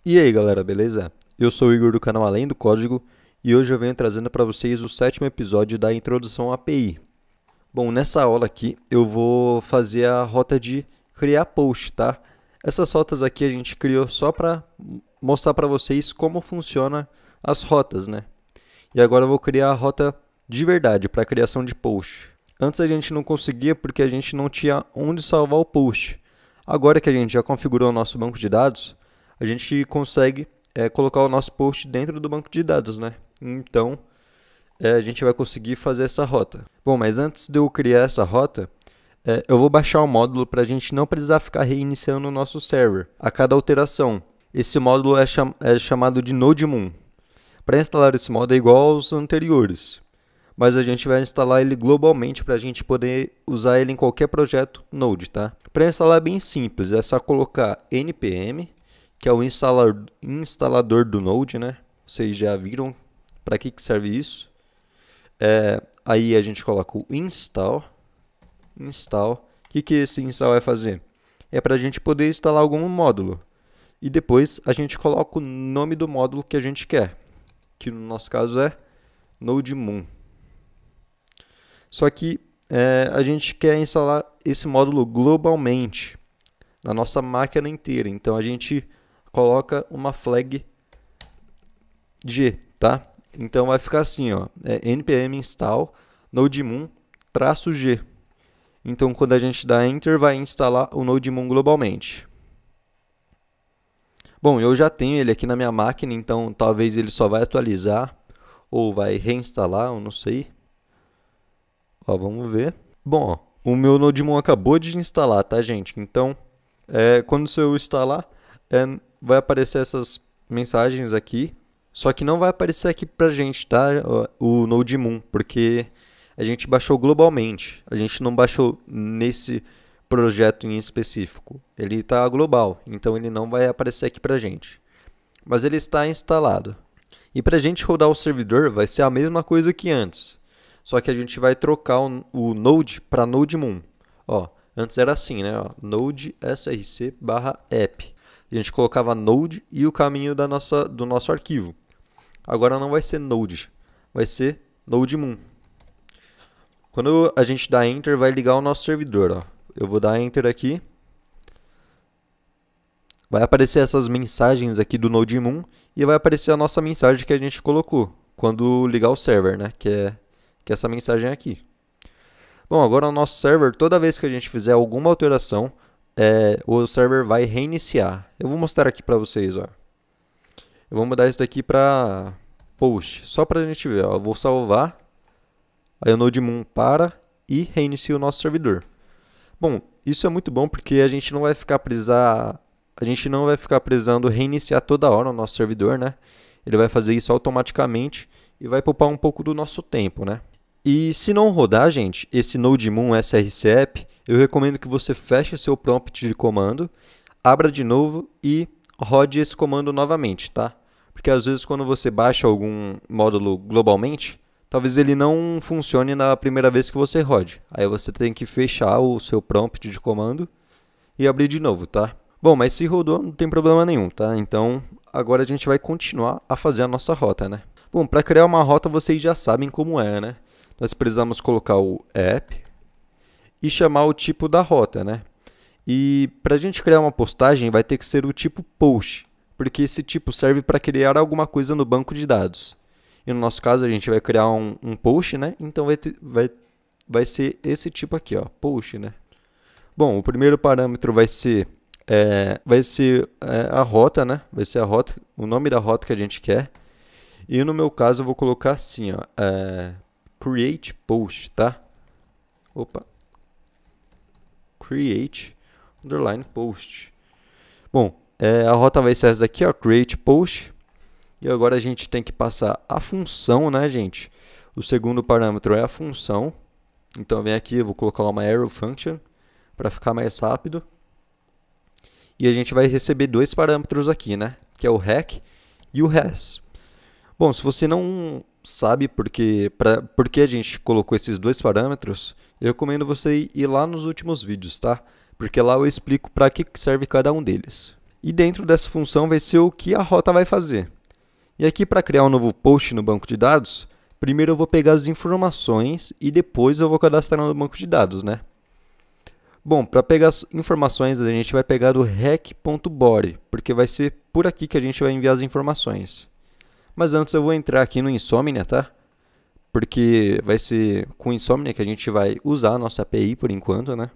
E aí galera, beleza? Eu sou o Igor do canal Além do Código e hoje eu venho trazendo para vocês o sétimo episódio da introdução à API. Bom, nessa aula aqui eu vou fazer a rota de criar post, tá? Essas rotas aqui a gente criou só para mostrar para vocês como funciona as rotas, né? E agora eu vou criar a rota de verdade para criação de post. Antes a gente não conseguia porque a gente não tinha onde salvar o post. Agora que a gente já configurou o nosso banco de dados, a gente consegue colocar o nosso post dentro do banco de dados, né? Então, a gente vai conseguir fazer essa rota. Bom, mas antes de eu criar essa rota, eu vou baixar o módulo para a gente não precisar ficar reiniciando o nosso server a cada alteração. Esse módulo é chamado de NodeMoon. Para instalar esse módulo é igual aos anteriores, mas a gente vai instalar ele globalmente para a gente poder usar ele em qualquer projeto Node, tá? Para instalar é bem simples, é só colocar npm, que é o instalador do Node, né? Vocês já viram para que serve isso. Aí a gente coloca o install. O que esse install vai fazer? É para a gente poder instalar algum módulo. E depois a gente coloca o nome do módulo que a gente quer, que no nosso caso é NodeMoon. Só que a gente quer instalar esse módulo globalmente, na nossa máquina inteira. Então a gente coloca uma flag G, tá? Então vai ficar assim, ó, npm install NodeMoon-G. Então quando a gente dá enter, vai instalar o NodeMoon globalmente. Bom, eu já tenho ele aqui na minha máquina, então talvez ele só vai atualizar ou vai reinstalar, eu não sei. Ó, vamos ver. Bom, ó, o meu NodeMoon acabou de instalar, tá, gente? Então, quando eu instalar, vai aparecer essas mensagens aqui. Só que não vai aparecer aqui pra gente, tá? O NodeMoon, porque a gente baixou globalmente. A gente não baixou nesse projeto em específico. Ele está global, então ele não vai aparecer aqui pra gente. Mas ele está instalado. E para a gente rodar o servidor vai ser a mesma coisa que antes. Só que a gente vai trocar o Node para NodeMoon. Ó, antes era assim, né? Ó, Node src/app. A gente colocava Node e o caminho do nosso arquivo. Agora não vai ser Node, vai ser NodeMoon. Quando a gente dá Enter, vai ligar o nosso servidor. Ó. Eu vou dar Enter aqui. Vai aparecer essas mensagens aqui do NodeMoon e vai aparecer a nossa mensagem que a gente colocou quando ligar o server, né? Que é essa mensagem aqui. Bom, agora o nosso server, toda vez que a gente fizer alguma alteração, o server vai reiniciar. Eu vou mostrar aqui para vocês, ó. Eu vou mudar isso daqui para post, só para a gente ver. Ó. Eu vou salvar, aí o NodeMoon para e reinicia o nosso servidor. Bom, isso é muito bom porque a gente não vai ficar precisando reiniciar toda hora o nosso servidor, né? Ele vai fazer isso automaticamente e vai poupar um pouco do nosso tempo, né? E se não rodar, gente, esse NodeMoon src app, eu recomendo que você feche seu prompt de comando, abra de novo e rode esse comando novamente, tá? Porque às vezes quando você baixa algum módulo globalmente, talvez ele não funcione na primeira vez que você rode. Aí você tem que fechar o seu prompt de comando e abrir de novo, tá? Bom, mas se rodou, não tem problema nenhum, tá? Então, agora a gente vai continuar a fazer a nossa rota, né? Bom, para criar uma rota, vocês já sabem como é, né? Nós precisamos colocar o app e chamar o tipo da rota, né? E para a gente criar uma postagem, vai ter que ser o tipo post, porque esse tipo serve para criar alguma coisa no banco de dados. E no nosso caso, a gente vai criar um post, né? Então, vai ser esse tipo aqui, ó, post, né? Bom, o primeiro parâmetro vai ser a rota, né? Vai ser a rota, o nome da rota que a gente quer. E no meu caso eu vou colocar assim, ó, create post, tá? Opa. Create underline post. Bom, a rota vai ser essa daqui, ó, create post. E agora a gente tem que passar a função, né, gente? O segundo parâmetro é a função. Então vem aqui, eu vou colocar uma arrow function para ficar mais rápido. E a gente vai receber dois parâmetros aqui, né? Que é o rec e o res. Bom, se você não sabe por que a gente colocou esses dois parâmetros, eu recomendo você ir lá nos últimos vídeos, tá? Porque lá eu explico para que serve cada um deles. E dentro dessa função vai ser o que a rota vai fazer. E aqui para criar um novo post no banco de dados, primeiro eu vou pegar as informações e depois eu vou cadastrar no banco de dados, né? Bom, para pegar as informações a gente vai pegar do rec.body, porque vai ser por aqui que a gente vai enviar as informações. Mas antes eu vou entrar aqui no Insomnia, tá? Porque vai ser com o Insomnia que a gente vai usar a nossa API por enquanto, né?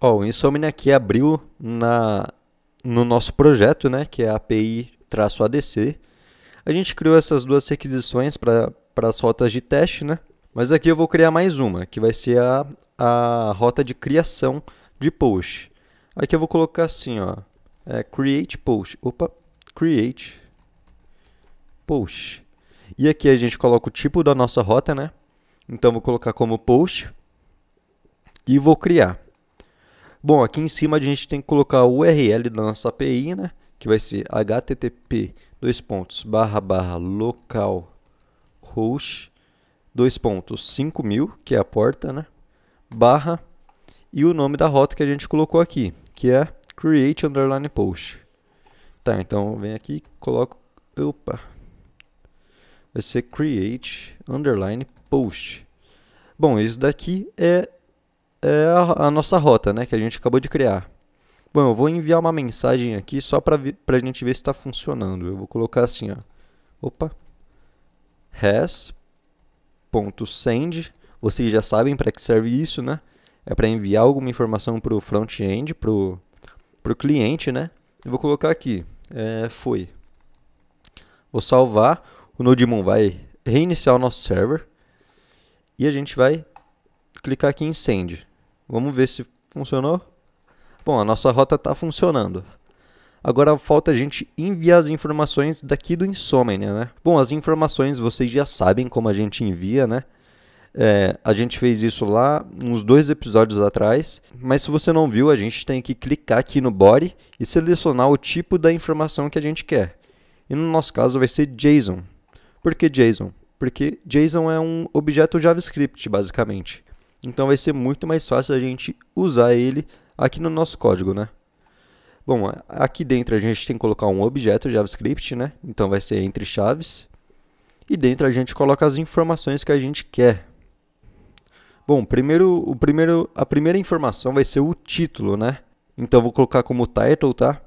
Ó, o Insomnia aqui abriu no nosso projeto, né? Que é a API-ADC. A gente criou essas duas requisições para as rotas de teste, né? Mas aqui eu vou criar mais uma, que vai ser a rota de criação de post. Aqui eu vou colocar assim, ó, create post. Opa, create post. E aqui a gente coloca o tipo da nossa rota, né? Então vou colocar como post e vou criar. Bom, aqui em cima a gente tem que colocar o URL da nossa API, né? Que vai ser http://localhost 5000, que é a porta, né? Barra e o nome da rota que a gente colocou aqui, que é create_post. Tá, então vem aqui e coloco, opa, vai ser create_post. Bom, isso daqui é a nossa rota, né, que a gente acabou de criar. Bom, eu vou enviar uma mensagem aqui só para a gente ver se está funcionando. Eu vou colocar assim, ó, opa, res.send. Vocês já sabem para que serve isso, né? É para enviar alguma informação para o front-end, para o cliente, né? Eu vou colocar aqui, foi. Vou salvar, o Node.moon vai reiniciar o nosso server e a gente vai clicar aqui em Send. Vamos ver se funcionou. Bom, a nossa rota está funcionando. Agora falta a gente enviar as informações daqui do Insomnia, né? Bom, as informações vocês já sabem como a gente envia, né? A gente fez isso lá uns 2 episódios atrás, mas se você não viu, a gente tem que clicar aqui no body e selecionar o tipo da informação que a gente quer. E no nosso caso vai ser JSON. Por que JSON? Porque JSON é um objeto JavaScript, basicamente. Então vai ser muito mais fácil a gente usar ele aqui no nosso código, né? Bom, aqui dentro a gente tem que colocar um objeto JavaScript, né? Então vai ser entre chaves. E dentro a gente coloca as informações que a gente quer. Bom, a primeira informação vai ser o título, né? Então eu vou colocar como title, tá?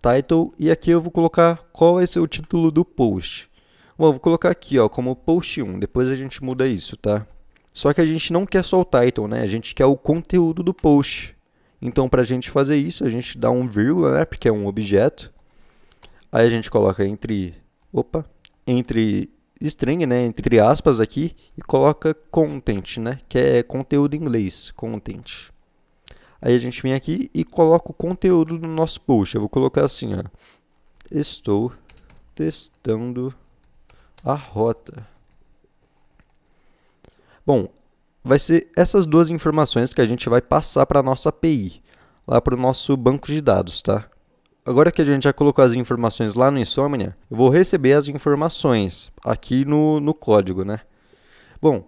Title, e aqui eu vou colocar qual vai ser o título do post. Bom, eu vou colocar aqui, ó, como post 1, depois a gente muda isso, tá? Só que a gente não quer só o title, né? A gente quer o conteúdo do post. Então, para a gente fazer isso, a gente dá um vírgula, né? Porque é um objeto. Aí a gente coloca entre string, né? Entre aspas aqui, e coloca content, né? Que é conteúdo em inglês, content. Aí a gente vem aqui e coloca o conteúdo do nosso post. Eu vou colocar assim, ó. Estou testando a rota. Bom, vai ser essas duas informações que a gente vai passar para a nossa API, lá para o nosso banco de dados, tá? Agora que a gente já colocou as informações lá no Insomnia, eu vou receber as informações aqui no código, né? Bom,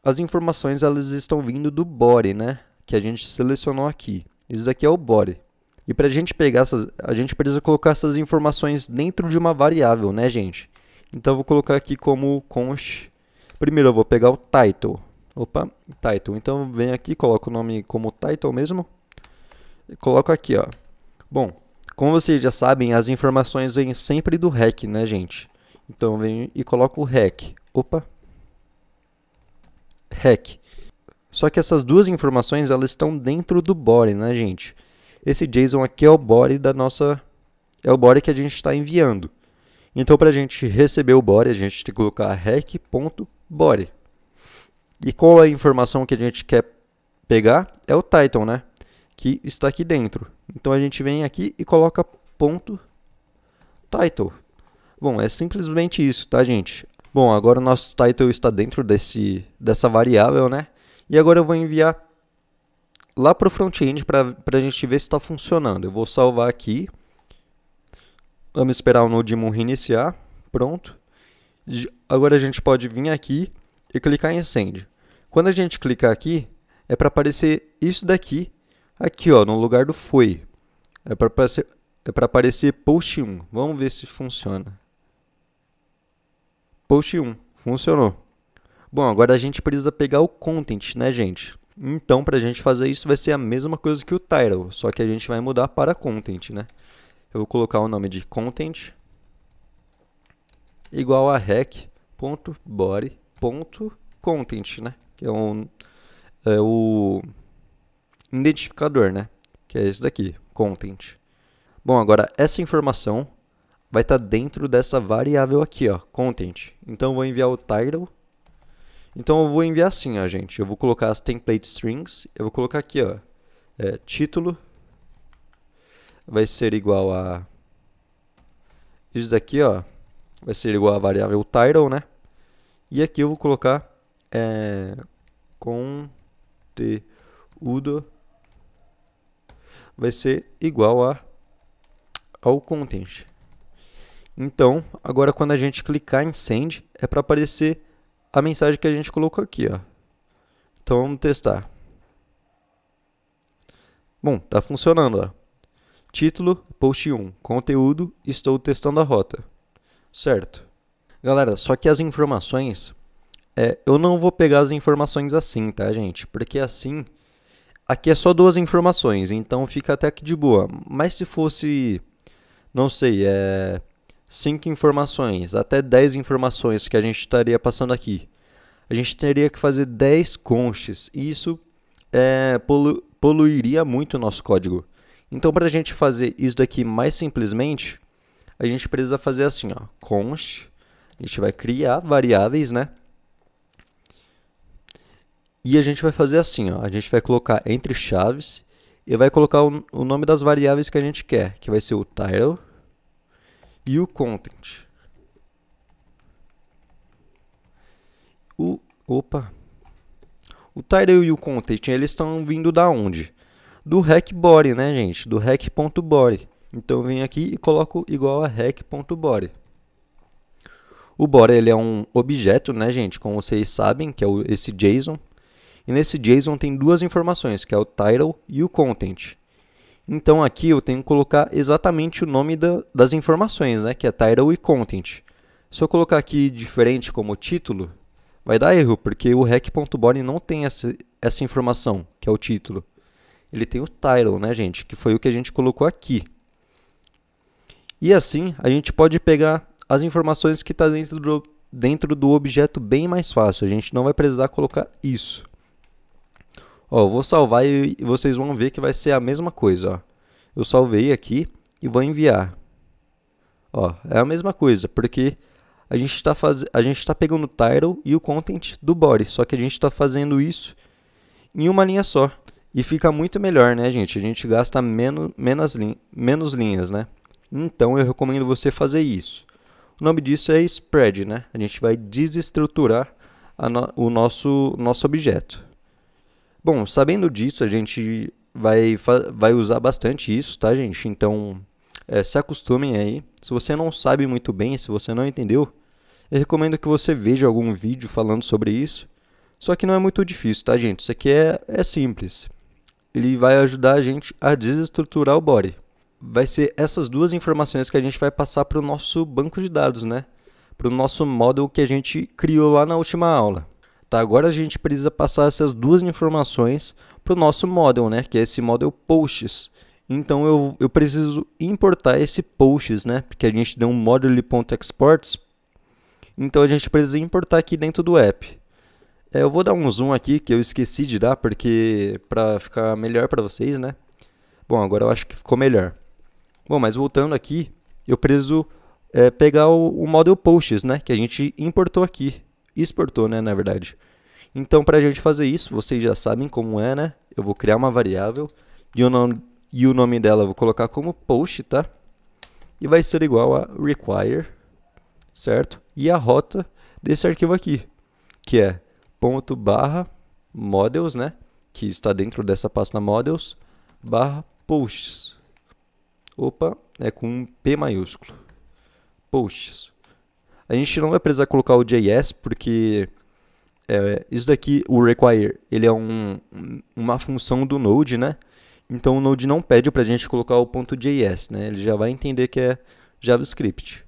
as informações elas estão vindo do body, né? Que a gente selecionou aqui. Isso aqui é o body. E para a gente pegar a gente precisa colocar essas informações dentro de uma variável, né, gente? Então eu vou colocar aqui como const. Primeiro eu vou pegar o title. Opa, title. Então eu venho aqui, coloco o nome como title mesmo. E coloco aqui, ó. Bom, como vocês já sabem, as informações vêm sempre do rec, né, gente? Então eu venho e coloco o rec. Opa. Rec. Só que essas duas informações, elas estão dentro do body, né, gente? Esse JSON aqui é o body é o body que a gente está enviando. Então, para a gente receber o body, a gente tem que colocar rec.body. E qual é a informação que a gente quer pegar? É o title, né? Que está aqui dentro. Então, a gente vem aqui e coloca ponto title. Bom, é simplesmente isso, tá, gente? Bom, agora o nosso title está dentro dessa variável, né? E agora eu vou enviar lá para o front-end para a gente ver se está funcionando. Eu vou salvar aqui. Vamos esperar o Node.moon reiniciar. Pronto. Agora a gente pode vir aqui e clicar em Send. Quando a gente clicar aqui, é para aparecer isso daqui, aqui ó, no lugar do foi. É para é para aparecer post 1. Vamos ver se funciona. Post 1, funcionou. Bom, agora a gente precisa pegar o content, né, gente? Então, para a gente fazer isso, vai ser a mesma coisa que o title, só que a gente vai mudar para content, né? Eu vou colocar o nome de content igual a rec.body.content, né? Que é o identificador, né? Que é esse daqui, content. Bom, agora essa informação vai estar dentro dessa variável aqui, ó, content. Então, eu vou enviar o title. Então, eu vou enviar assim, ó, gente. Eu vou colocar as template strings. Eu vou colocar aqui, ó, título. Vai ser igual a... Isso daqui, ó, vai ser igual a variável title, né? E aqui eu vou colocar conteúdo. Vai ser igual ao content. Então, agora quando a gente clicar em send, é para aparecer a mensagem que a gente colocou aqui, ó. Então, vamos testar. Bom, tá funcionando, ó. Título, post 1, conteúdo, estou testando a rota. Certo. Galera, só que as informações, eu não vou pegar as informações assim, tá, gente? Porque assim, aqui é só 2 informações, então fica até que de boa. Mas se fosse, não sei, 5 informações, até 10 informações que a gente estaria passando aqui, a gente teria que fazer 10 consts, e isso poluiria muito o nosso código. Então, para a gente fazer isso daqui mais simplesmente, a gente precisa fazer assim, ó, const, a gente vai criar variáveis, né? E a gente vai fazer assim, ó, a gente vai colocar entre chaves e vai colocar o nome das variáveis que a gente quer, que vai ser o title e o content. O title e o content, eles estão vindo da onde? Do rec.body, né, gente? Do rec.body. Então, eu venho aqui e coloco igual a rec.body. O body, ele é um objeto, né, gente? Como vocês sabem, que é esse JSON. E nesse JSON tem 2 informações, que é o title e o content. Então, aqui eu tenho que colocar exatamente o nome das informações, né? Que é title e content. Se eu colocar aqui diferente como título, vai dar erro, porque o rec.body não tem essa informação, que é o título. Ele tem o title, né, gente? Que foi o que a gente colocou aqui. E assim, a gente pode pegar as informações que estão dentro do objeto bem mais fácil. A gente não vai precisar colocar isso. Ó, eu vou salvar e vocês vão ver que vai ser a mesma coisa. Ó. Eu salvei aqui e vou enviar. Ó, é a mesma coisa, porque a gente está pegando o title e o content do body. Só que a gente está fazendo isso em uma linha só. E fica muito melhor, né, gente? A gente gasta menos linhas, né? Então, eu recomendo você fazer isso. O nome disso é spread, né? A gente vai desestruturar o nosso objeto. Bom, sabendo disso, a gente vai usar bastante isso, tá, gente? Então, se acostumem aí. Se você não sabe muito bem, se você não entendeu, eu recomendo que você veja algum vídeo falando sobre isso. Só que não é muito difícil, tá, gente? Isso aqui é simples. Ele vai ajudar a gente a desestruturar o body. Vai ser essas 2 informações que a gente vai passar para o nosso banco de dados, né? Para o nosso model que a gente criou lá na última aula. Tá, agora a gente precisa passar essas 2 informações para o nosso model, né? Que é esse model posts. Então, eu preciso importar esse posts, né? Porque a gente deu um model.exports. Então, a gente precisa importar aqui dentro do app. Eu vou dar um zoom aqui, que eu esqueci de dar, porque para ficar melhor para vocês, né? Bom, agora eu acho que ficou melhor. Bom, mas voltando aqui, eu preciso pegar o model posts, né? Que a gente importou aqui. Exportou, né, na verdade. Então, para a gente fazer isso, vocês já sabem como é, né? Eu vou criar uma variável e o nome dela eu vou colocar como post, tá? E vai ser igual a require, certo? E a rota desse arquivo aqui, que é ./models, né? Que está dentro dessa pasta models, /posts. Opa, é com um P maiúsculo. Posts. A gente não vai precisar colocar o JS, porque isso daqui, o require, ele é uma função do Node, né? Então o Node não pede para a gente colocar o .js, né? Ele já vai entender que é JavaScript.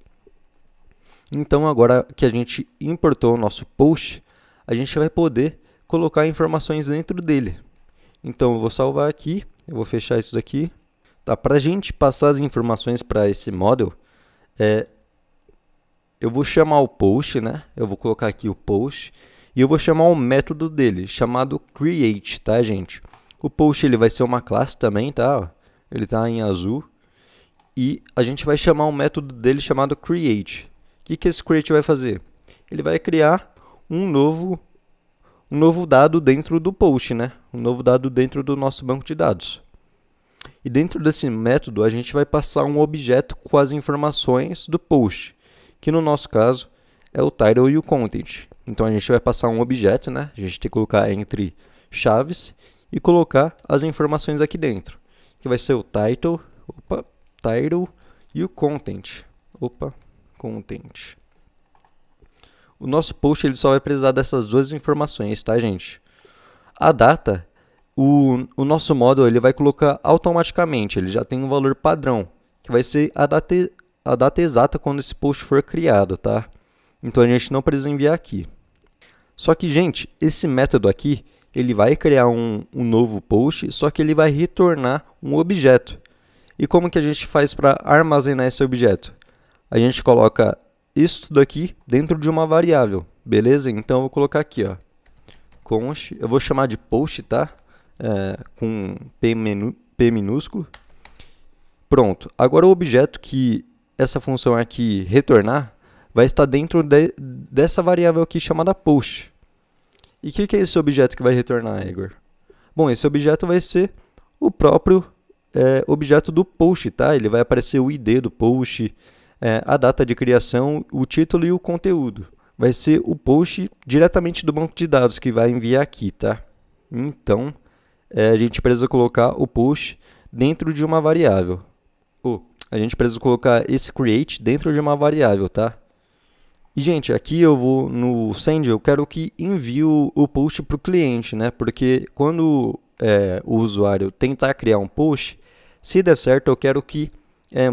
Então agora que a gente importou o nosso post, a gente vai poder colocar informações dentro dele. Então eu vou salvar aqui, eu vou fechar isso daqui. Tá, para a gente passar as informações para esse model, eu vou chamar o post, né? Eu vou colocar aqui o post e eu vou chamar o método dele, chamado create, tá, gente? O post ele vai ser uma classe também, tá? Ele tá em azul. E a gente vai chamar um método dele chamado create. O que esse create vai fazer? Ele vai criar um novo dado dentro do post, né? Um novo dado dentro do nosso banco de dados. E dentro desse método, a gente vai passar um objeto com as informações do post, que no nosso caso é o title e o content. Então a gente vai passar um objeto, né? A gente tem que colocar entre chaves e colocar as informações aqui dentro, que vai ser o title e o content. Content. O nosso post ele só vai precisar dessas duas informações, tá, gente? A data, o nosso model ele vai colocar automaticamente, ele já tem um valor padrão, que vai ser a data exata quando esse post for criado, tá? Então a gente não precisa enviar aqui. Só que, gente, esse método aqui, ele vai criar um novo post, só que ele vai retornar um objeto. E como que a gente faz para armazenar esse objeto? A gente coloca isso tudo aqui dentro de uma variável, beleza? Então eu vou colocar aqui, ó, const, eu vou chamar de post, tá? Com P minúsculo. Pronto. Agora o objeto que essa função aqui retornar vai estar dentro dessa variável aqui chamada post. E o que é esse objeto que vai retornar, Igor? Bom, esse objeto vai ser o próprio objeto do post, tá? Ele vai aparecer o ID do post, a data de criação, o título e o conteúdo. Vai ser o post diretamente do banco de dados que vai enviar aqui, tá? Então, a gente precisa colocar o post dentro de uma variável. A gente precisa colocar esse create dentro de uma variável, tá? E, gente, aqui eu vou no send, eu quero que envie o post para o cliente, né? Porque quando o usuário tentar criar um post, se der certo, eu quero que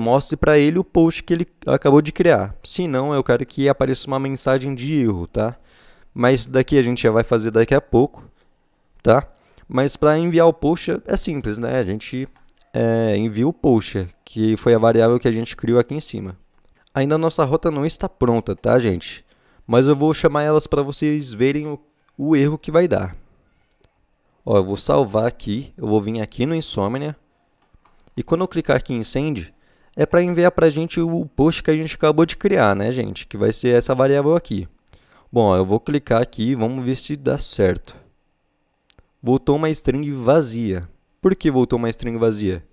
mostre para ele o post que ele acabou de criar. Se não, eu quero que apareça uma mensagem de erro, tá? Mas daqui a gente já vai fazer daqui a pouco, tá? Mas para enviar o post é simples, né? A gente envia o post, que foi a variável que a gente criou aqui em cima. Ainda a nossa rota não está pronta, tá, gente? Mas eu vou chamar elas para vocês verem o erro que vai dar. Ó, eu vou salvar aqui, eu vou vir aqui no Insomnia. E quando eu clicar aqui em Send, é para enviar para a gente o post que a gente acabou de criar, né, gente? Que vai ser essa variável aqui. Bom, ó, eu vou clicar aqui, vamos ver se dá certo. Voltou uma string vazia. Por que voltou uma string vazia?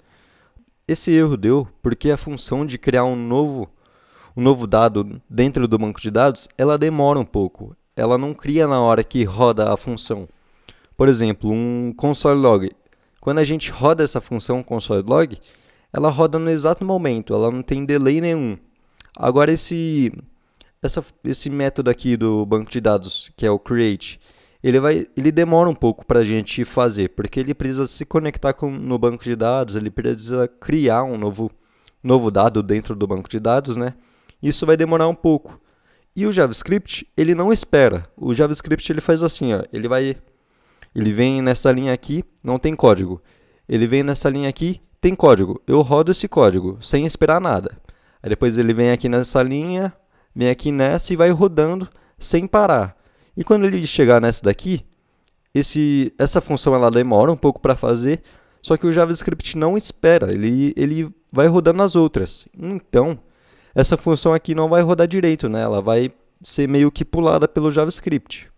Esse erro deu porque a função de criar um novo dado dentro do banco de dados, ela demora um pouco. Ela não cria na hora que roda a função. Por exemplo, um console log. Quando a gente roda essa função console log, ela roda no exato momento, ela não tem delay nenhum. Agora esse método aqui do banco de dados, que é o create, ele demora um pouco para a gente fazer, porque ele precisa se conectar no banco de dados, ele precisa criar um novo dado dentro do banco de dados, né? Isso vai demorar um pouco. E o JavaScript, ele não espera. O JavaScript ele faz assim, ó, ele vem nessa linha aqui, não tem código. Ele vem nessa linha aqui, tem código. Eu rodo esse código sem esperar nada. Aí depois ele vem aqui nessa linha, vem aqui nessa e vai rodando sem parar. E quando ele chegar nessa daqui, essa função ela demora um pouco para fazer, só que o JavaScript não espera, ele vai rodando as outras. Então, essa função aqui não vai rodar direito, né? Ela vai ser meio que pulada pelo JavaScript.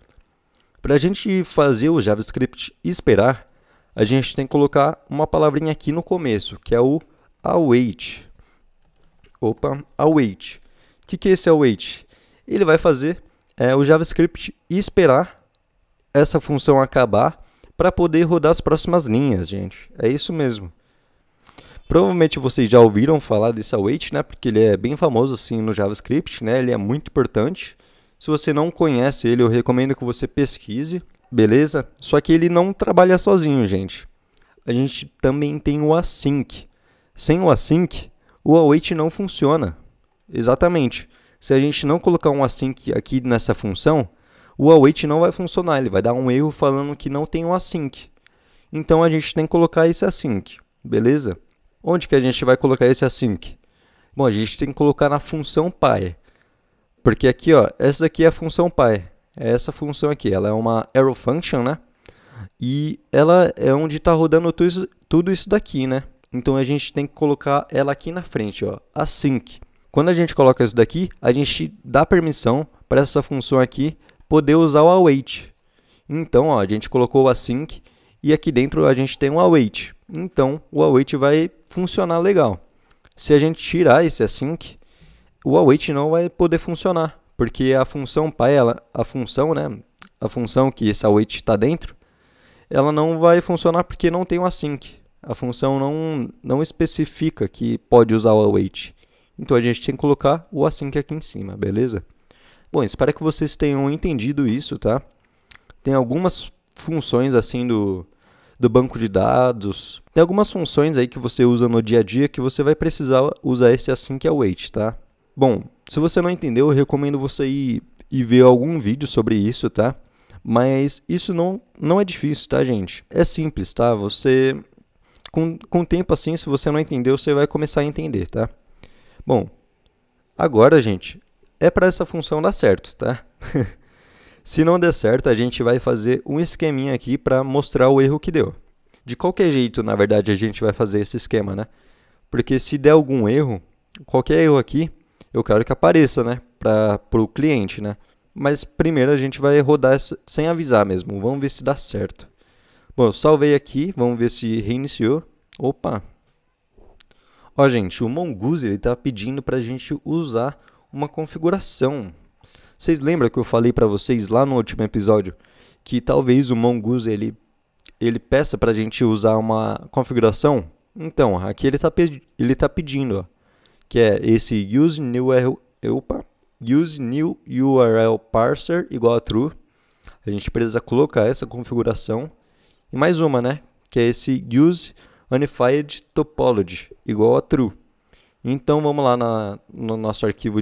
Para a gente fazer o JavaScript esperar, a gente tem que colocar uma palavrinha aqui no começo, que é o await. Await. O que é esse await? Ele vai fazer o JavaScript esperar essa função acabar para poder rodar as próximas linhas, gente. É isso mesmo. Provavelmente vocês já ouviram falar desse await, né? Porque ele é bem famoso assim no JavaScript, né? Ele é muito importante. Se você não conhece ele, eu recomendo que você pesquise, beleza? Só que ele não trabalha sozinho, gente. a gente também tem o async. Sem o async, o await não funciona. Exatamente. Se a gente não colocar um async aqui nessa função, o await não vai funcionar. Ele vai dar um erro falando que não tem um async. Então, a gente tem que colocar esse async. Beleza? Onde que a gente vai colocar esse async? Bom, a gente tem que colocar na função py. Porque aqui, ó, essa daqui é a função py. É essa função aqui. Ela é uma arrow function, né? E ela é onde está rodando tudo isso daqui, né? Então, a gente tem que colocar ela aqui na frente, ó. Async. Quando a gente coloca isso daqui, a gente dá permissão para essa função aqui poder usar o await. Então, ó, a gente colocou o async e aqui dentro a gente tem o await. Então, o await vai funcionar legal. Se a gente tirar esse async, o await não vai poder funcionar, porque a função py, a função que esse await está dentro, ela não vai funcionar porque não tem o async. A função não especifica que pode usar o await. Então, a gente tem que colocar o async aqui em cima, beleza? Bom, espero que vocês tenham entendido isso, tá? Tem algumas funções assim do banco de dados. Tem algumas funções aí que você usa no dia a dia que você vai precisar usar esse async e await, tá? Bom, se você não entendeu, eu recomendo você ir ver algum vídeo sobre isso, tá? Mas isso não é difícil, tá, gente? É simples, tá? Você, com o tempo assim, se você não entendeu, você vai começar a entender, tá? Bom, agora, gente, é para essa função dar certo, tá? Se não der certo, a gente vai fazer um esqueminha aqui para mostrar o erro que deu. De qualquer jeito, na verdade, a gente vai fazer esse esquema, né? Porque se der algum erro, qualquer erro aqui, eu quero que apareça, né? Para o cliente, né? Mas primeiro a gente vai rodar sem avisar mesmo. Vamos ver se dá certo. Bom, eu salvei aqui, vamos ver se reiniciou. Opa! Ó, gente, o Mongoose está pedindo para a gente usar uma configuração. Vocês lembram que eu falei para vocês lá no último episódio que talvez o Mongoose ele peça para a gente usar uma configuração? Então, aqui ele tá pedindo, ó, que é esse use new URL parser igual a true. A gente precisa colocar essa configuração. E mais uma, né? Que é esse use unified topology igual a true. Então, vamos lá no nosso arquivo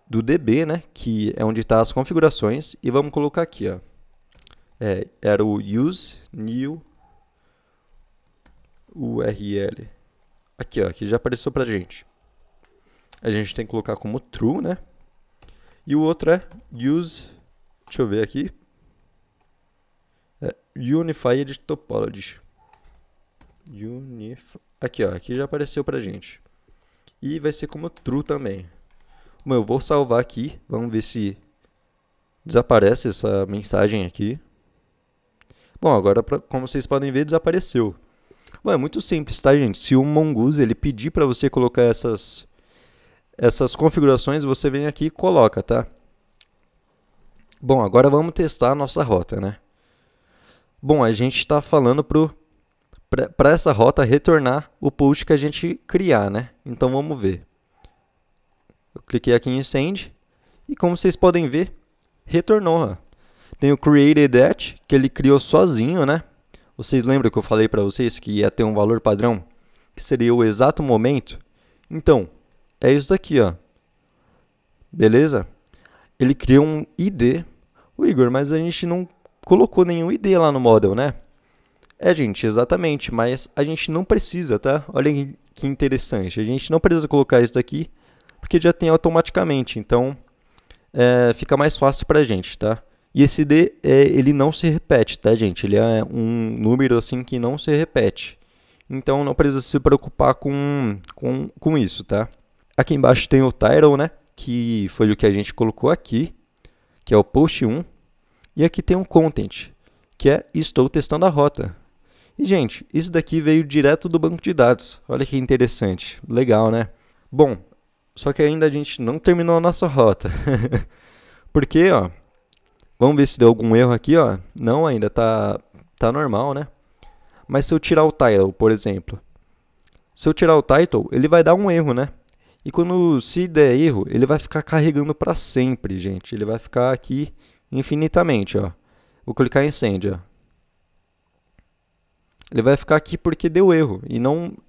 do DB, né? Que é onde está as configurações. E vamos colocar aqui, ó. Era o use new URL. Aqui, ó, que já apareceu pra gente. A gente tem que colocar como true, né? E o outro é use, deixa eu ver aqui. Unified topology. Aqui, ó, aqui já apareceu pra gente. E vai ser como true também. Bom, eu vou salvar aqui, vamos ver se desaparece essa mensagem aqui. Bom, agora, como vocês podem ver, desapareceu. Bom, é muito simples, tá, gente? Se o Mongoose ele pedir para você colocar essas configurações, você vem aqui e coloca, tá? Bom, agora vamos testar a nossa rota, né? Bom, a gente está falando para essa rota retornar o post que a gente criar, né? Então, vamos ver. Eu cliquei aqui em Send e, como vocês podem ver, retornou. Ó. Tem o created at, que ele criou sozinho, né? Vocês lembram que eu falei para vocês que ia ter um valor padrão, que seria o exato momento? Então, é isso daqui, ó. Beleza? Ele criou um ID. O Igor, mas a gente não colocou nenhum ID lá no model, né? Gente, exatamente, mas a gente não precisa, tá? Olha que interessante. A gente não precisa colocar isso daqui, porque já tem automaticamente. Então, fica mais fácil pra gente, tá? E esse ID, ele não se repete, tá, gente? Ele é um número assim que não se repete. Então, não precisa se preocupar com isso, tá? Aqui embaixo tem o title, né? Que foi o que a gente colocou aqui, que é o post 1. E aqui tem um content, que é estou testando a rota. E, gente, isso daqui veio direto do banco de dados. Olha que interessante. Legal, né? Bom, só que ainda a gente não terminou a nossa rota. Porque, ó, vamos ver se deu algum erro aqui, ó. Não, ainda tá normal, né? Mas se eu tirar o title, por exemplo. Se eu tirar o title, ele vai dar um erro, né? E se der erro, ele vai ficar carregando para sempre, gente. Ele vai ficar aqui infinitamente, ó. Vou clicar em Send, ó. Ele vai ficar aqui porque deu erro e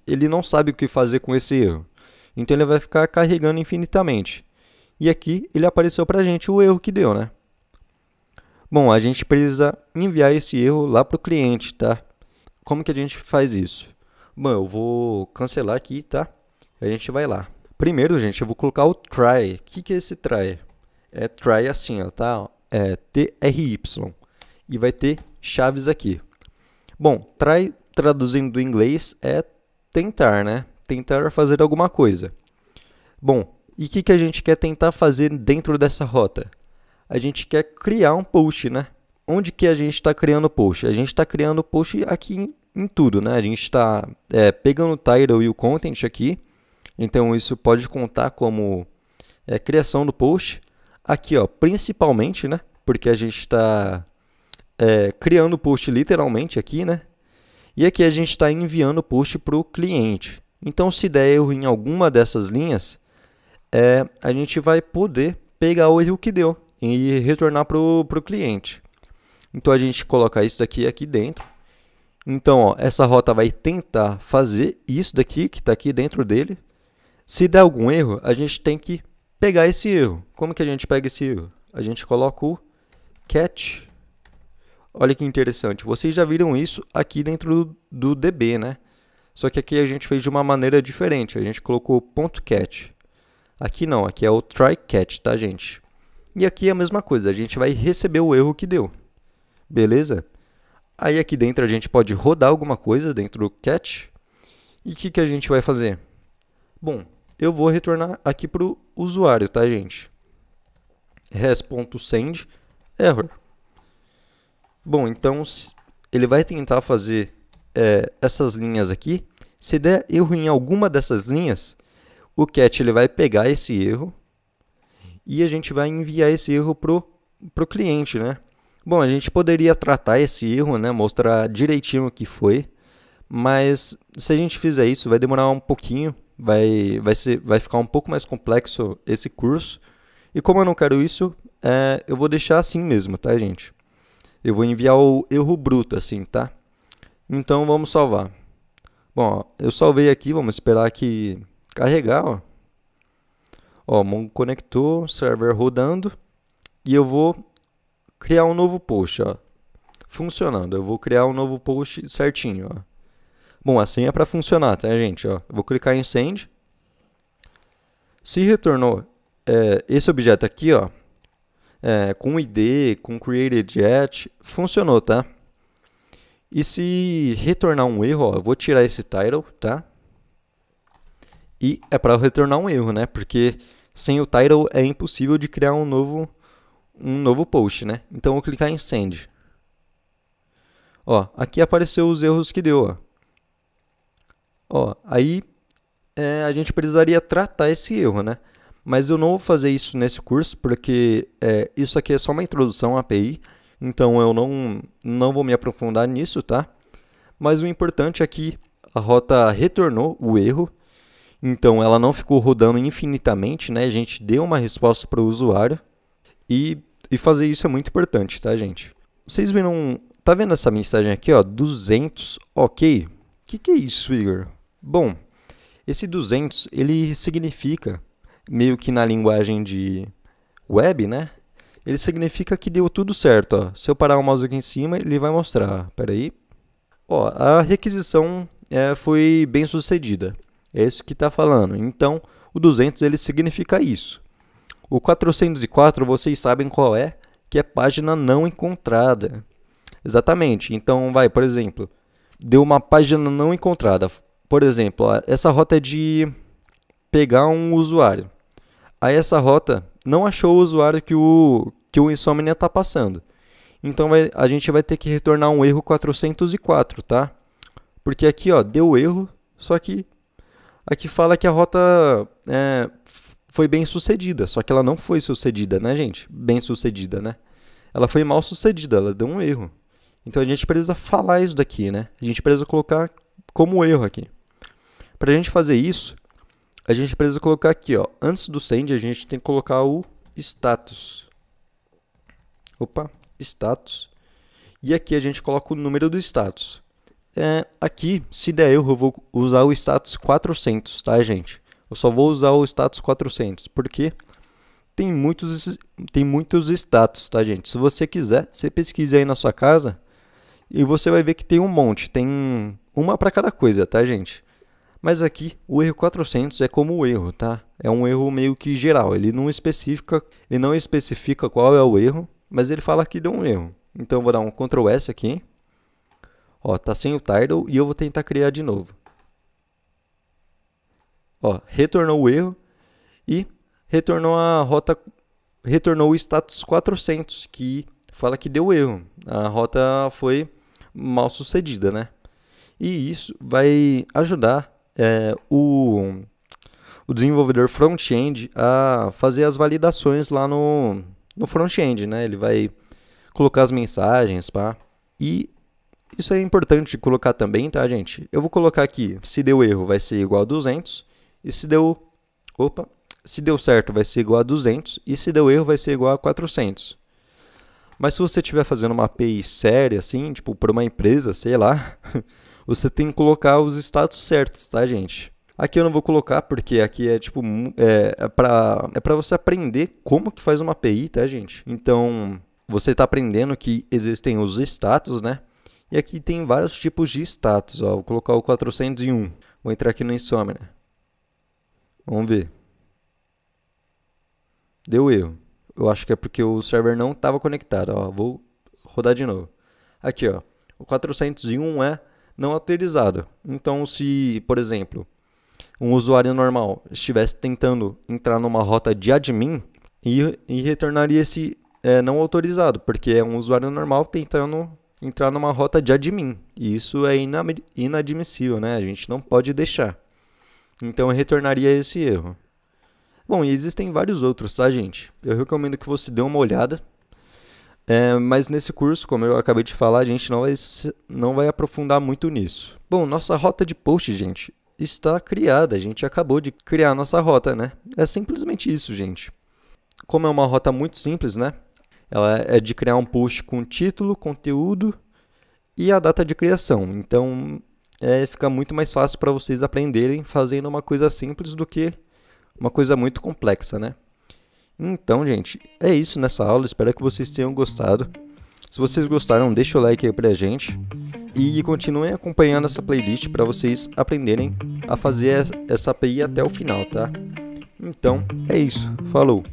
ele não sabe o que fazer com esse erro. Então ele vai ficar carregando infinitamente. E aqui ele apareceu para a gente o erro que deu, né? Bom, a gente precisa enviar esse erro lá para o cliente, tá? Como que a gente faz isso? Bom, eu vou cancelar aqui, tá? A gente vai lá. Primeiro, gente, eu vou colocar o try. O que é esse try? É try assim, ó, tá? É TRY. E vai ter chaves aqui. Bom, try, traduzindo do inglês, é tentar, né? Tentar fazer alguma coisa. Bom, e o que a gente quer tentar fazer dentro dessa rota? A gente quer criar um post, né? Onde que a gente está criando o post? A gente está criando o post aqui em tudo, né? A gente está pegando o title e o content aqui. Então, isso pode contar como criação do post. Aqui, ó, principalmente, né? Porque a gente está criando o post literalmente aqui, né? E aqui a gente está enviando o post para o cliente. Então, se der erro em alguma dessas linhas, a gente vai poder pegar o erro que deu e retornar para o cliente. Então, a gente coloca isso daqui aqui dentro. Então, ó, essa rota vai tentar fazer isso daqui, que está aqui dentro dele. Se der algum erro, a gente tem que pegar esse erro. Como que a gente pega esse erro? A gente coloca o catch. Olha que interessante. Vocês já viram isso aqui dentro do DB, né? Só que aqui a gente fez de uma maneira diferente. A gente colocou .catch. Aqui não, aqui é o try catch, tá, gente? E aqui é a mesma coisa. A gente vai receber o erro que deu. Beleza? Aí aqui dentro a gente pode rodar alguma coisa dentro do catch. E o que a gente vai fazer? Bom, eu vou retornar aqui para o usuário, tá, gente? res.send error. Bom, então ele vai tentar fazer essas linhas aqui. Se der erro em alguma dessas linhas, o catch ele vai pegar esse erro e a gente vai enviar esse erro pro cliente, né? Bom, a gente poderia tratar esse erro, né? Mostrar direitinho o que foi, mas se a gente fizer isso, vai demorar um pouquinho, vai ficar um pouco mais complexo esse curso. E como eu não quero isso, eu vou deixar assim mesmo, tá, gente? Eu vou enviar o erro bruto, assim, tá? Então, vamos salvar. Bom, ó, eu salvei aqui, vamos esperar aqui carregar, ó. Ó, Mongo conectou, server rodando. E eu vou criar um novo post, ó. Funcionando, eu vou criar um novo post certinho, ó. Bom, assim é para funcionar, tá, gente? Ó, eu vou clicar em send. Se retornou esse objeto aqui, ó, com ID, com created@, funcionou, tá? E se retornar um erro, ó, eu vou tirar esse title, tá? E é para retornar um erro, né? Porque sem o title é impossível de criar um novo post, né? Então eu vou clicar em send. Ó, aqui apareceu os erros que deu, ó. Ó, aí a gente precisaria tratar esse erro, né? Mas eu não vou fazer isso nesse curso, porque isso aqui é só uma introdução à API, então eu não vou me aprofundar nisso, tá? Mas o importante é que a rota retornou o erro, então ela não ficou rodando infinitamente, né? A gente deu uma resposta para o usuário e fazer isso é muito importante, tá, gente? Vocês viram, tá vendo essa mensagem aqui, ó, 200, ok? O que é isso, Igor? Bom, esse 200, ele significa, meio que na linguagem de web, né? Ele significa que deu tudo certo, ó. Se eu parar o mouse aqui em cima, ele vai mostrar. Espera aí. Ó, a requisição foi bem sucedida. É isso que está falando. Então, o 200 ele significa isso. O 404 vocês sabem qual é, que é página não encontrada. Exatamente. Então, por exemplo, deu uma página não encontrada. Por exemplo, ó, essa rota é de pegar um usuário. Aí essa rota não achou o usuário que o Insomnia está passando. Então a gente vai ter que retornar um erro 404, tá? Porque aqui, ó, deu erro, só que aqui fala que a rota foi bem sucedida, só que ela não foi sucedida, né, gente? Bem sucedida, né? Ela foi mal sucedida, ela deu um erro. Então a gente precisa falar isso daqui, né? A gente precisa colocar como erro aqui. Para a gente fazer isso, a gente precisa colocar aqui, ó, antes do send, a gente tem que colocar o status. Opa, status. E aqui a gente coloca o número do status. Aqui, se der erro, eu vou usar o status 400, tá, gente? Eu só vou usar o status 400, porque tem muitos status, tá, gente? Se você quiser, você pesquisa aí na sua casa e você vai ver que tem um monte. Tem uma para cada coisa, tá, gente? Mas aqui, o erro 400 é como o erro, tá? É um erro meio que geral. Ele não especifica qual é o erro, mas ele fala que deu um erro. Então, eu vou dar um Ctrl S aqui. Ó, tá sem o title e eu vou tentar criar de novo. Ó, retornou o erro e retornou a rota, retornou o status 400, que fala que deu erro. A rota foi mal sucedida, né? E isso vai ajudar o desenvolvedor front-end a fazer as validações lá no front-end, né? Ele vai colocar as mensagens, pá. E isso é importante colocar também, tá, gente? Eu vou colocar aqui, se deu erro, vai ser igual a 200. E se deu certo, vai ser igual a 200. E se deu erro, vai ser igual a 400. Mas se você estiver fazendo uma API séria, assim, tipo, para uma empresa, sei lá, você tem que colocar os status certos, tá, gente? Aqui eu não vou colocar, porque aqui é tipo, é para você aprender como que faz uma API, tá, gente? Então, você está aprendendo que existem os status, né? E aqui tem vários tipos de status, ó. Vou colocar o 401. Vou entrar aqui no Insomnia. Vamos ver. Deu erro. Eu acho que é porque o server não estava conectado, ó. Vou rodar de novo. Aqui, ó. O 401 é não autorizado. Então, se, por exemplo, um usuário normal estivesse tentando entrar numa rota de admin e retornaria esse não autorizado, porque é um usuário normal tentando entrar numa rota de admin. E isso é inadmissível, né? A gente não pode deixar. Então, eu retornaria esse erro. Bom, e existem vários outros, tá, gente? Eu recomendo que você dê uma olhada. Mas nesse curso, como eu acabei de falar, a gente não vai aprofundar muito nisso. Bom, nossa rota de post, gente, está criada. A gente acabou de criar nossa rota, né? É simplesmente isso, gente. Como é uma rota muito simples, né? Ela é de criar um post com título, conteúdo e a data de criação. Então, fica muito mais fácil para vocês aprenderem fazendo uma coisa simples do que uma coisa muito complexa, né? Então, gente, é isso nessa aula. Espero que vocês tenham gostado. Se vocês gostaram, deixa o like aí pra gente. E continuem acompanhando essa playlist para vocês aprenderem a fazer essa API até o final, tá? Então, é isso. Falou!